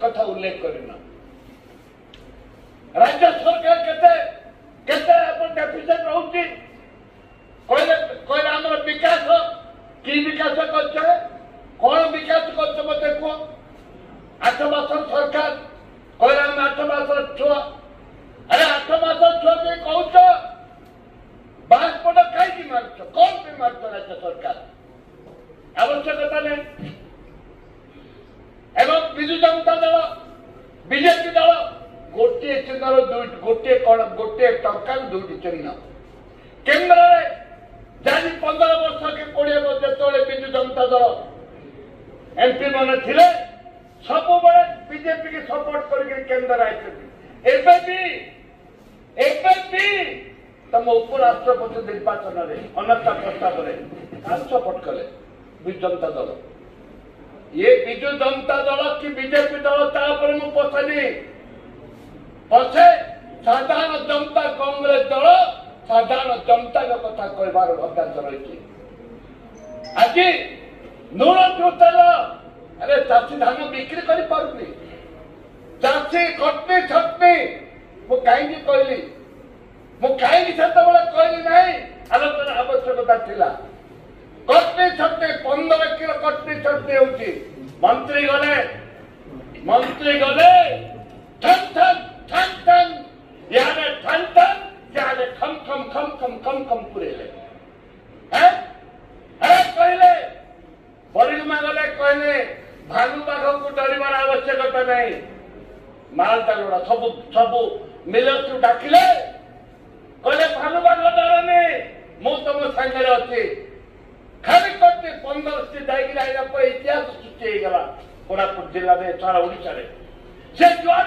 कथा उल्लेख करना राज्य सरकार केते केते अपन डेफिसिट रहउची कहले हमर विकास की विकास करछे कोन विकास करछे मते को 8 मास सरकार कहले हम 8 मास छुआ अरे 8 मास छुआ के कहउछ बासपट कहीं मार्च कौन पे मार्च राज्य सरकार आवश्यकता नहीं एवं विजु जनता दल बीजेपी दल गोटे चिन्हर गोटे कौन गोटे टंका दुईटी चिन्ह केन्द्र जानी 15 वर्ष के 20 वर्ष जो विजु जनता दल एमपी मैंने थे सब बीजेपी की सपोर्ट करके केन्द्र आए तम उपराष्ट्रपति निर्वाचन में अनास्था प्रस्ताव सपोर्ट कले विजु जनता दल ये विजु जनता दल कि बीजेपी दल तापर मु पसनी पछे साधारण जनता कांग्रेस दल साधारण जनता कथा कहबार अभ्यास रही आज नून तेल अरे चाषी धान बिक्री कर पारुनी चाषी खटनी छटनी मु कहीं कहली मु कहीं कहली नहीं आलोचना आवश्यकता थिला कटनी छटनी 15 किलो कटनी छटनी होची मंत्री गले ठन ठन ठन ठन याने ठन ठन याने खम खम खम खम खम खम पुरेले हैं अरे कहले बरिगमा गले कहले भालू बाघ को डरिबार आवश्यकता नहीं माल दालुड़ा सब सब मिलस डाकिले कहले भालू बाघ डरने मु तुम संगे अच्छी खाली करते 15 से जाइए आइला पर इतिहास सृष्टि गला कोरापुट जिला में सारा ओडिशा रे से जुआन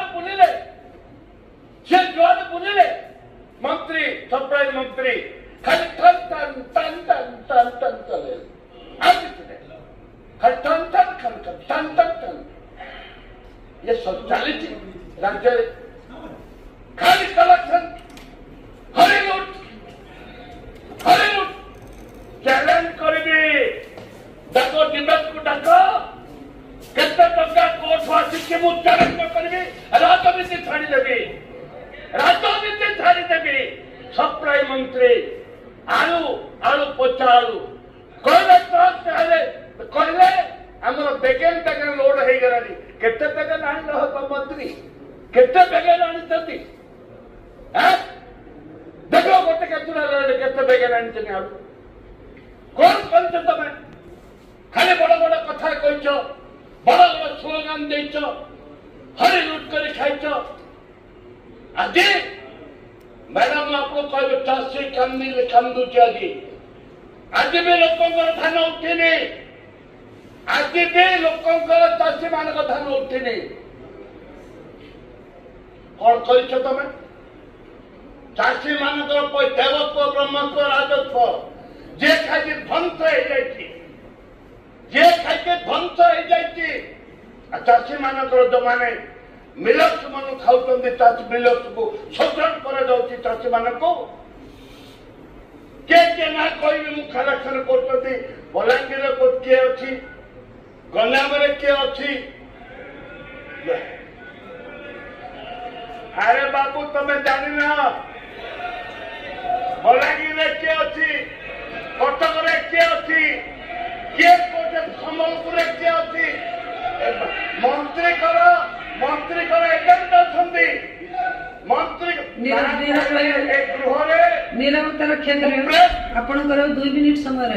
बुलिले मंत्री सप्लाई मंत्री खाली टन टन टन टन टन टन चले आज खाली टन टन टन टन टन टन ये सब चलित राज्य खाली कलेक्शन हरी लूट चैलेंज करिबे डाको डिबेट को डाको केते टका कोर्ट वासी के मु चैलेंज करिबे राजनीति छाड़ी देबे सप्लाई मंत्री आलू आलू पोचा आलू कहले कहले हमर बेगेन लोड हे गलानी केते बेगेन आनी रह मंत्री केते बेगेन आनी छथि हैं देखो गोटे केते बेगेन आनी छथि आलू कौन करते तमें खाली बड़ बड़ कथा कह बड़ बड़ स्लोगान देच हरी लुट कर खाइच आज मैडम आपको कह चाषी कांदुचे आज भी लोक धान उठिनी आज भी लोक चाषी मान धान उठिनी कौन कर तमें चाषी मान देवत्व ब्रह्मत्व राजस्व जे खाई ध्वंस हो चाषी मान जो माने मिलस मन खाऊ चाषी मिलस को शोषण कर चाषी मान को किए ना कह कलेक्शन कर बलांगीर किए अच्छी गंजाम किए अच्छी अरे बाबू तमें जान बलांगीर किए अच्छी कटक किए अच्छी किए संबलपुर किए अच्छी मंत्री एजेंट अच्छी मंत्री निरवता रक्षा करें आपन 2 मिनिट समय